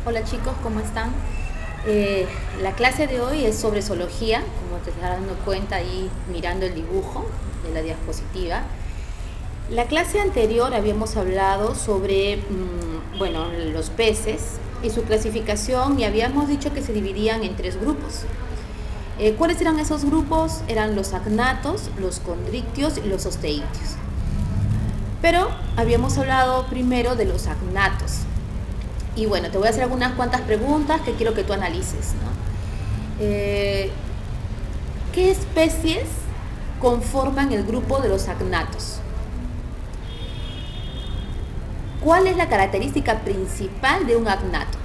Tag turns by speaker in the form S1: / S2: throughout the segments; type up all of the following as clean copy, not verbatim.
S1: Hola chicos, ¿cómo están? La clase de hoy es sobre zoología, como te estás dando cuenta ahí mirando el dibujo de la diapositiva. La clase anterior habíamos hablado sobre, bueno, los peces y su clasificación y habíamos dicho que se dividían en tres grupos. ¿Cuáles eran esos grupos? Eran los agnatos, los condrictios y los osteictios. Pero habíamos hablado primero de los agnatos. Y bueno, te voy a hacer algunas cuantas preguntas que quiero que tú analices, ¿no? ¿Qué especies conforman el grupo de los agnatos? ¿Cuál es la característica principal de un agnato?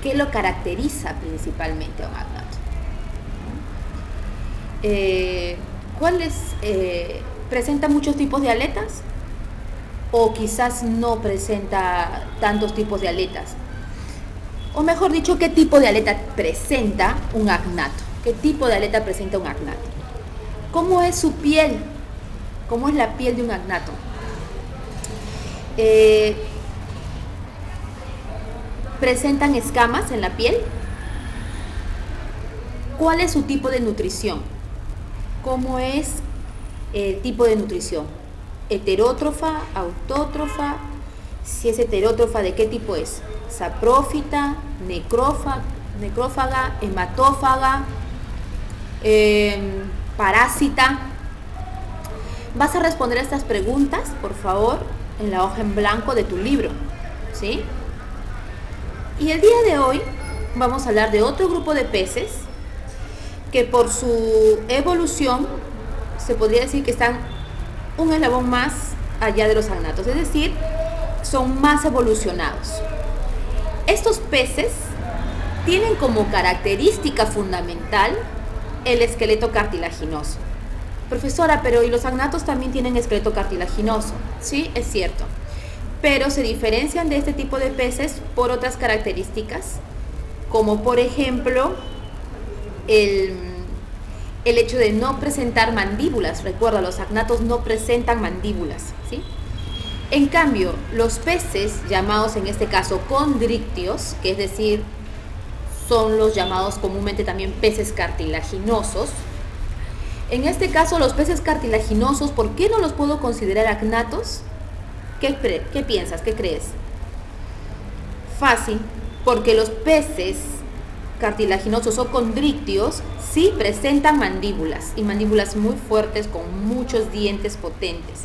S1: ¿Qué lo caracteriza principalmente a un agnato? ¿Cuáles presenta muchos tipos de aletas? ¿O quizás no presenta tantos tipos de aletas? O mejor dicho, ¿qué tipo de aleta presenta un agnato? ¿Qué tipo de aleta presenta un agnato? ¿Cómo es su piel? ¿Cómo es la piel de un agnato? ¿Presentan escamas en la piel? ¿Cuál es su tipo de nutrición? ¿Cómo es el tipo de nutrición? ¿Heterótrofa, autótrofa? Si es heterótrofa, ¿de qué tipo es? ¿Saprófita, necrófaga, hematófaga, parásita? Vas a responder a estas preguntas, por favor, en la hoja en blanco de tu libro, ¿sí? Y el día de hoy vamos a hablar de otro grupo de peces que por su evolución se podría decir que están un eslabón más allá de los agnatos, es decir, son más evolucionados. Estos peces tienen como característica fundamental el esqueleto cartilaginoso. Profesora, pero ¿y los agnatos también tienen esqueleto cartilaginoso? Sí, es cierto, pero se diferencian de este tipo de peces por otras características, como por ejemplo el hecho de no presentar mandíbulas. Recuerda, los agnatos no presentan mandíbulas, ¿sí? En cambio, los peces llamados en este caso condrictios, que es decir, son los llamados comúnmente también peces cartilaginosos. En este caso, los peces cartilaginosos, ¿por qué no los puedo considerar agnatos? ¿Qué piensas? ¿Qué crees? Fácil, porque los peces cartilaginosos o condrictios sí presentan mandíbulas, y mandíbulas muy fuertes con muchos dientes potentes.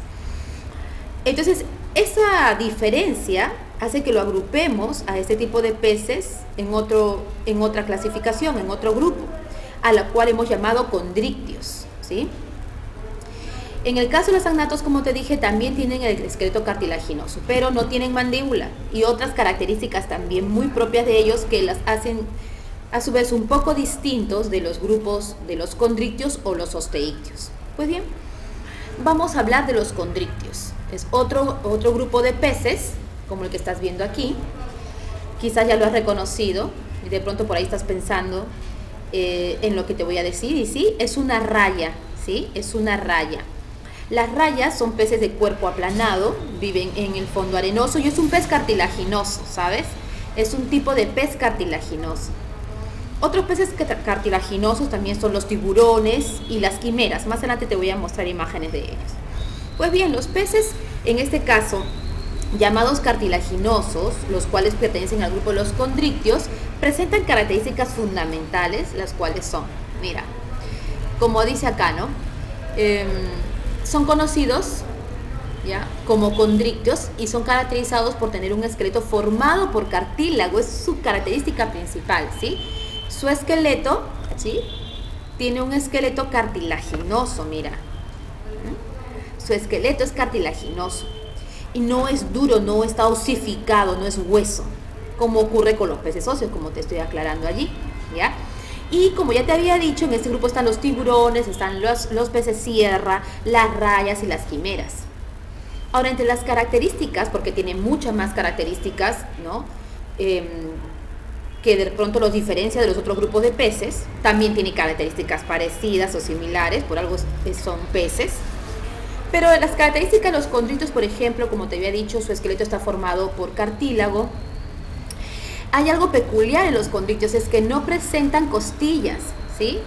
S1: Entonces, esa diferencia hace que lo agrupemos a este tipo de peces en otra clasificación, en otro grupo, a la cual hemos llamado condrictios, ¿sí? En el caso de los agnatos, como te dije, también tienen el esqueleto cartilaginoso, pero no tienen mandíbula y otras características también muy propias de ellos que las hacen a su vez un poco distintos de los grupos de los condrictios o los osteictios. Pues bien, vamos a hablar de los condrictios. Es otro grupo de peces, como el que estás viendo aquí. Quizás ya lo has reconocido y de pronto por ahí estás pensando en lo que te voy a decir. Y sí, es una raya, ¿sí? Es una raya. Las rayas son peces de cuerpo aplanado, viven en el fondo arenoso y es un pez cartilaginoso, ¿sabes? Es un tipo de pez cartilaginoso. Otros peces cartilaginosos también son los tiburones y las quimeras. Más adelante te voy a mostrar imágenes de ellos. Pues bien, los peces, en este caso, llamados cartilaginosos, los cuales pertenecen al grupo de los condrictios, presentan características fundamentales, las cuales son, mira, como dice acá, ¿no? Son conocidos, ¿ya?, como condrictios y son caracterizados por tener un esqueleto formado por cartílago, es su característica principal, ¿sí? Su esqueleto, ¿sí?, tiene un esqueleto cartilaginoso, mira. Su esqueleto es cartilaginoso y no es duro, no está osificado, no es hueso, como ocurre con los peces óseos, como te estoy aclarando allí, ¿ya? Y como ya te había dicho, en este grupo están los tiburones, están los peces sierra, las rayas y las quimeras. Ahora, entre las características, porque tiene muchas más características, ¿no?, que de pronto los diferencia de los otros grupos de peces, también tiene características parecidas o similares, por algo son peces. Pero las características de los condritos, por ejemplo, como te había dicho, su esqueleto está formado por cartílago, Hay algo peculiar en los condrictios, es que no presentan costillas, ¿sí?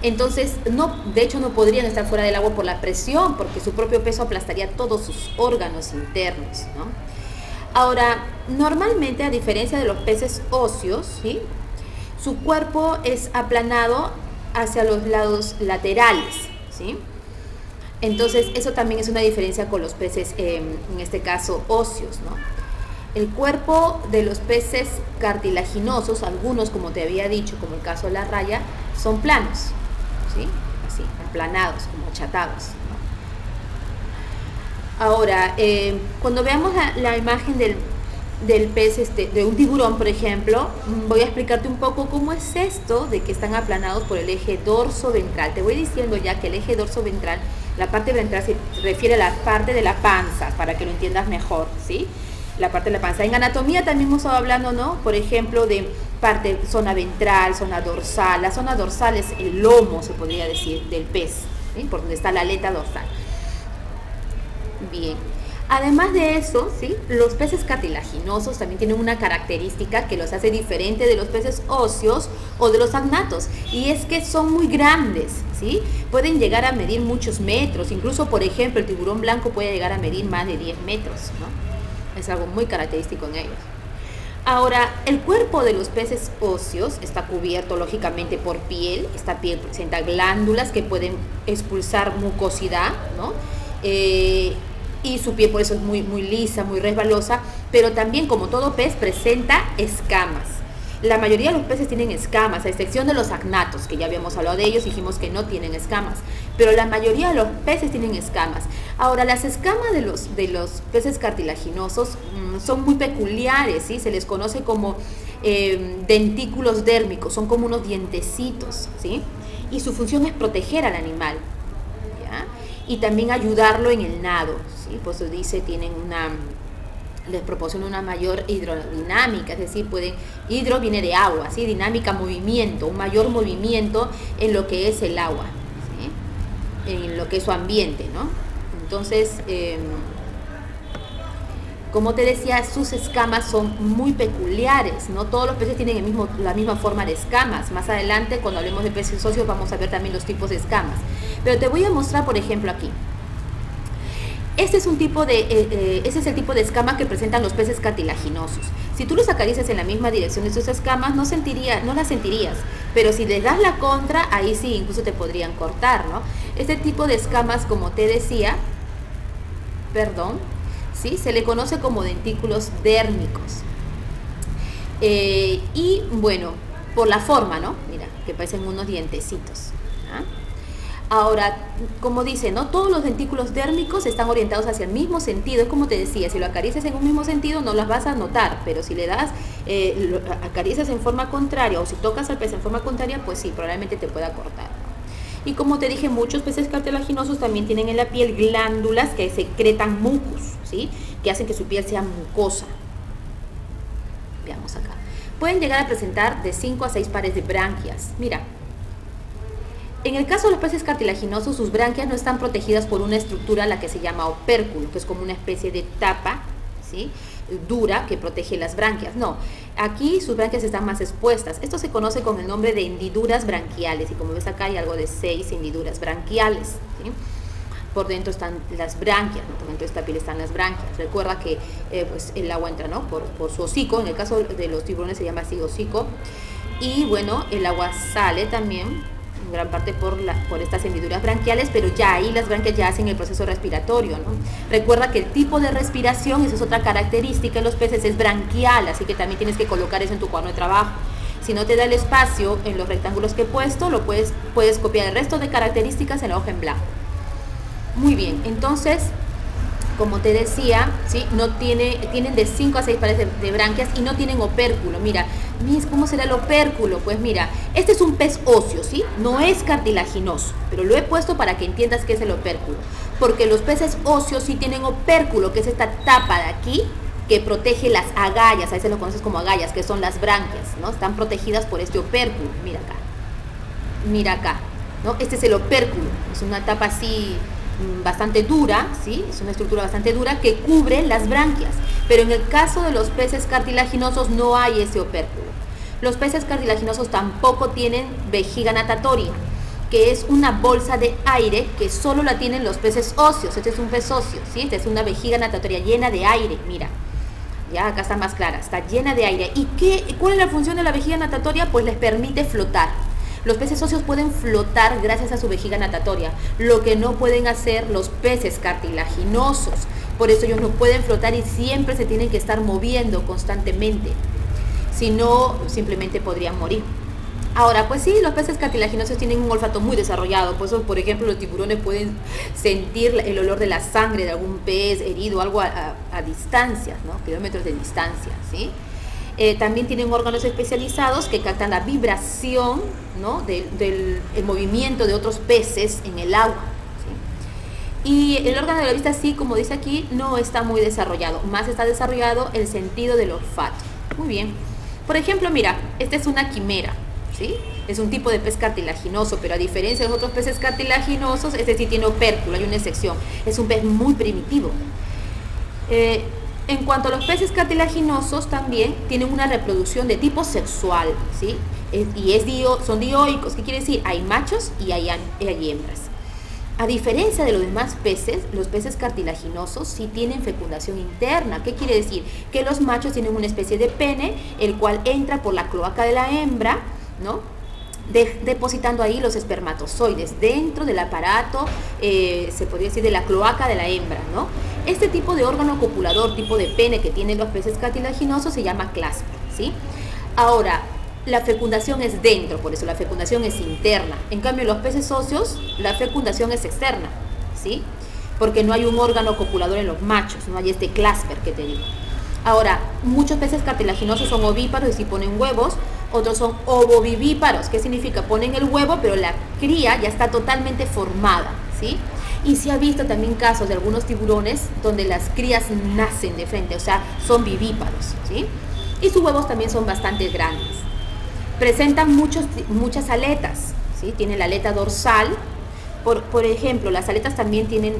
S1: Entonces, de hecho no podrían estar fuera del agua por la presión, porque su propio peso aplastaría todos sus órganos internos, ¿no? Ahora, normalmente, a diferencia de los peces óseos, ¿sí?, su cuerpo es aplanado hacia los lados laterales, ¿sí? Entonces, eso también es una diferencia con los peces, en este caso, óseos, ¿no? El cuerpo de los peces cartilaginosos, algunos, como te había dicho, como el caso de la raya, son planos, ¿sí? Así, aplanados, como achatados, ¿no? Ahora, cuando veamos la imagen del pez, de un tiburón, por ejemplo, voy a explicarte un poco cómo es esto de que están aplanados por el eje dorso-ventral. Te voy diciendo ya que el eje dorso-ventral, la parte ventral se refiere a la parte de la panza, para que lo entiendas mejor, ¿sí? La parte de la panza. En anatomía también hemos estado hablando, ¿no? Por ejemplo, de zona ventral, zona dorsal. La zona dorsal es el lomo, se podría decir, del pez, ¿sí?, por donde está la aleta dorsal. Bien. Además de eso, ¿sí?, los peces cartilaginosos también tienen una característica que los hace diferente de los peces óseos o de los agnatos, y es que son muy grandes, ¿sí? Pueden llegar a medir muchos metros, incluso, por ejemplo, el tiburón blanco puede llegar a medir más de 10 metros, ¿no? Es algo muy característico en ellos. Ahora, el cuerpo de los peces óseos está cubierto lógicamente por piel. Esta piel presenta glándulas que pueden expulsar mucosidad, ¿no? Y su piel por eso es muy, muy lisa, muy resbalosa, pero también, como todo pez, presenta escamas. La mayoría de los peces tienen escamas, a excepción de los agnatos, que ya habíamos hablado de ellos, dijimos que no tienen escamas, pero la mayoría de los peces tienen escamas. Ahora, las escamas de los peces cartilaginosos son muy peculiares, ¿sí? Se les conoce como dentículos dérmicos, son como unos dientecitos, ¿sí? Y su función es proteger al animal, ¿ya? Y también ayudarlo en el nado, ¿sí? Pues se dice, les proporciona una mayor hidrodinámica, es decir, hidro viene de agua, ¿sí? Dinámica, movimiento, un mayor movimiento en lo que es el agua, ¿sí?, en lo que es su ambiente, ¿no? Entonces, como te decía, sus escamas son muy peculiares, no todos los peces tienen la misma forma de escamas. Más adelante, cuando hablemos de peces óseos, vamos a ver también los tipos de escamas. Pero te voy a mostrar, por ejemplo, aquí. Ese es el tipo de escama que presentan los peces cartilaginosos. Si tú los acaricias en la misma dirección de sus escamas, no las sentirías. Pero si les das la contra, ahí sí, incluso te podrían cortar, ¿no? Este tipo de escamas, como te decía, ¿sí?, se le conoce como dentículos dérmicos. Y bueno, por la forma, ¿no? Mira, que parecen unos dientecitos, ¿ah? Ahora, como dice, ¿no?, todos los dentículos dérmicos están orientados hacia el mismo sentido. Es como te decía, si lo acaricias en un mismo sentido no las vas a notar, pero si le das, lo acaricias en forma contraria, o si tocas al pez en forma contraria, pues sí, probablemente te pueda cortar, ¿no? Y como te dije, muchos peces cartilaginosos también tienen en la piel glándulas que secretan mucus, ¿sí?, que hacen que su piel sea mucosa. Veamos acá. Pueden llegar a presentar de 5 a 6 pares de branquias. Mira. En el caso de los peces cartilaginosos, sus branquias no están protegidas por una estructura, la que se llama opérculo, que es como una especie de tapa, ¿sí?, dura, que protege las branquias. No, aquí sus branquias están más expuestas. Esto se conoce con el nombre de hendiduras branquiales, y como ves acá hay algo de 6 hendiduras branquiales, ¿sí? Por dentro están las branquias, ¿no? Por dentro de esta piel están las branquias. Recuerda que pues el agua entra, ¿no?, por su hocico. En el caso de los tiburones se llama así, hocico. Y bueno, el agua sale también en gran parte por estas hendiduras branquiales, pero ya ahí las branquias ya hacen el proceso respiratorio, ¿no? Recuerda que el tipo de respiración, esa es otra característica en los peces, es branquial, así que también tienes que colocar eso en tu cuaderno de trabajo. Si no te da el espacio en los rectángulos que he puesto, puedes copiar el resto de características en la hoja en blanco. Muy bien, entonces, como te decía, ¿sí?, tienen de 5 a 6 pares de branquias y no tienen opérculo. Mira, ¿cómo será el opérculo? Pues mira, este es un pez óseo, ¿sí? No es cartilaginoso, pero lo he puesto para que entiendas qué es el opérculo. Porque los peces óseos sí tienen opérculo, que es esta tapa de aquí, que protege las agallas. A veces lo conoces como agallas, que son las branquias, ¿no? Están protegidas por este opérculo. Mira acá, ¿no? Este es el opérculo, es una tapa así bastante dura, ¿sí? Es una estructura bastante dura que cubre las branquias. Pero en el caso de los peces cartilaginosos no hay ese opérculo. Los peces cartilaginosos tampoco tienen vejiga natatoria, que es una bolsa de aire que solo la tienen los peces óseos. Este es un pez óseo, ¿sí? Esta es una vejiga natatoria llena de aire, mira. Ya acá está más clara, está llena de aire. ¿Y cuál es la función de la vejiga natatoria? Pues les permite flotar. Los peces óseos pueden flotar gracias a su vejiga natatoria, lo que no pueden hacer los peces cartilaginosos. Por eso ellos no pueden flotar y siempre se tienen que estar moviendo constantemente. Si no, simplemente podrían morir. Ahora, pues sí, los peces cartilaginosos tienen un olfato muy desarrollado. Por eso, por ejemplo, los tiburones pueden sentir el olor de la sangre de algún pez herido, algo a distancia, ¿no? Kilómetros de distancia, ¿sí? También tienen órganos especializados que captan la vibración, ¿no? del movimiento de otros peces en el agua, ¿sí? Y el órgano de la vista, sí, como dice aquí, no está muy desarrollado. Más está desarrollado el sentido del olfato. Muy bien. Por ejemplo, mira, esta es una quimera, ¿sí? Es un tipo de pez cartilaginoso, pero a diferencia de los otros peces cartilaginosos, este sí tiene opérculo, hay una excepción. Es un pez muy primitivo. En cuanto a los peces cartilaginosos, también tienen una reproducción de tipo sexual, ¿sí? Son dioicos. ¿Qué quiere decir? Hay machos y hay hembras. A diferencia de los demás peces, los peces cartilaginosos sí tienen fecundación interna. ¿Qué quiere decir? Que los machos tienen una especie de pene, el cual entra por la cloaca de la hembra, ¿no? Depositando ahí los espermatozoides dentro del aparato, se podría decir, de la cloaca de la hembra, ¿no? Este tipo de órgano copulador, tipo de pene que tienen los peces cartilaginosos, se llama clasper, ¿sí? Ahora, la fecundación es dentro, por eso la fecundación es interna. En cambio, en los peces óseos, la fecundación es externa, ¿sí? Porque no hay un órgano copulador en los machos, no hay este clasper que te digo. Ahora, muchos peces cartilaginosos son ovíparos y sí ponen huevos, otros son ovovivíparos. ¿Qué significa? Ponen el huevo, pero la cría ya está totalmente formada, ¿sí? Y se ha visto también casos de algunos tiburones donde las crías nacen de frente, o sea, son vivíparos, ¿sí? Y sus huevos también son bastante grandes. Presentan muchas aletas, ¿sí? Tienen la aleta dorsal. Por ejemplo, las aletas también tienen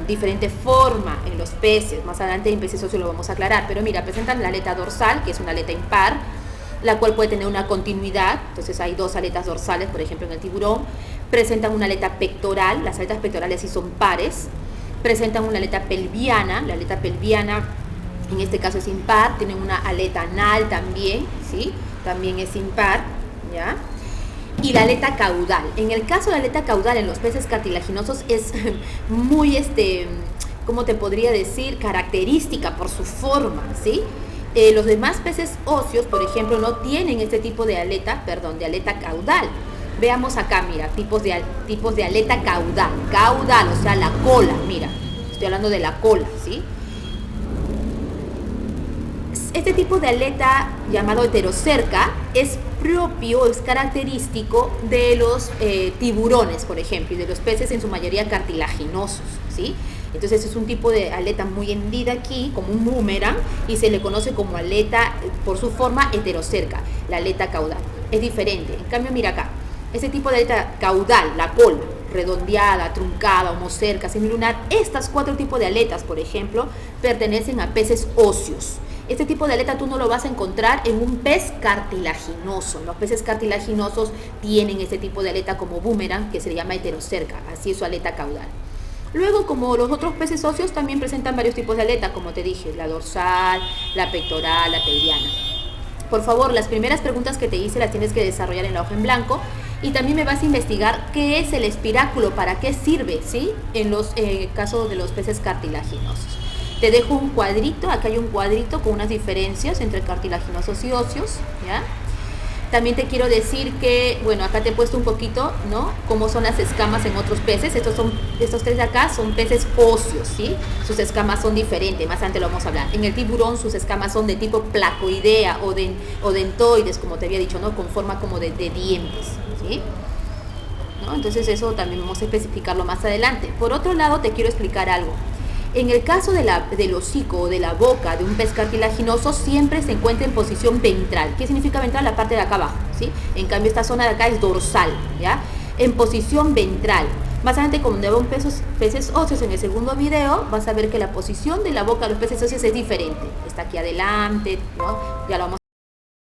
S1: diferente forma en los peces. Más adelante en peces óseos lo vamos a aclarar. Pero mira, presentan la aleta dorsal, que es una aleta impar, la cual puede tener una continuidad. Entonces hay dos aletas dorsales, por ejemplo, en el tiburón. Presentan una aleta pectoral. Las aletas pectorales sí son pares. Presentan una aleta pelviana. La aleta pelviana, en este caso, es impar. Tienen una aleta anal también, ¿sí? También es impar, ¿ya? Y la aleta caudal. En el caso de la aleta caudal en los peces cartilaginosos es muy, ¿cómo te podría decir? Característica por su forma, ¿sí? Los demás peces óseos, por ejemplo, no tienen este tipo de aleta, de aleta caudal. Veamos acá, mira, tipos de aleta caudal. Caudal, o sea, la cola, mira. Estoy hablando de la cola, ¿sí? Este tipo de aleta, llamado heterocerca, es propio, es característico de los tiburones, por ejemplo, y de los peces en su mayoría cartilaginosos, ¿sí? Entonces es un tipo de aleta muy hendida aquí, como un boomerang, y se le conoce como aleta, por su forma, heterocerca, la aleta caudal. Es diferente. En cambio, mira acá, este tipo de aleta caudal, la cola, redondeada, truncada, homocerca, semilunar, estas 4 tipos de aletas, por ejemplo, pertenecen a peces óseos. Este tipo de aleta tú no lo vas a encontrar en un pez cartilaginoso. Los peces cartilaginosos tienen este tipo de aleta como boomerang, que se llama heterocerca, así es su aleta caudal. Luego, como los otros peces óseos, también presentan varios tipos de aleta, como te dije, la dorsal, la pectoral, la pelviana. Por favor, las primeras preguntas que te hice las tienes que desarrollar en la hoja en blanco, y también me vas a investigar qué es el espiráculo, para qué sirve, ¿sí? En los casos de los peces cartilaginosos. Te dejo un cuadrito, acá hay un cuadrito con unas diferencias entre cartilaginosos y óseos, ¿ya? También te quiero decir que, bueno, acá te he puesto un poquito, ¿no? Cómo son las escamas en otros peces. Estos 3 de acá son peces óseos, ¿sí? Sus escamas son diferentes, más adelante lo vamos a hablar. En el tiburón sus escamas son de tipo placoidea o dentoides, como te había dicho, ¿no? Con forma como de dientes, ¿sí? ¿No? Entonces eso también vamos a especificarlo más adelante. Por otro lado, te quiero explicar algo. En el caso del hocico o de la boca de un pez cartilaginoso, siempre se encuentra en posición ventral. ¿Qué significa ventral? La parte de acá abajo, ¿sí? En cambio, esta zona de acá es dorsal, ¿ya? En posición ventral. Más adelante, cuando veo peces óseos en el segundo video, vas a ver que la posición de la boca de los peces óseos es diferente. Está aquí adelante, ¿no? Ya lo vamos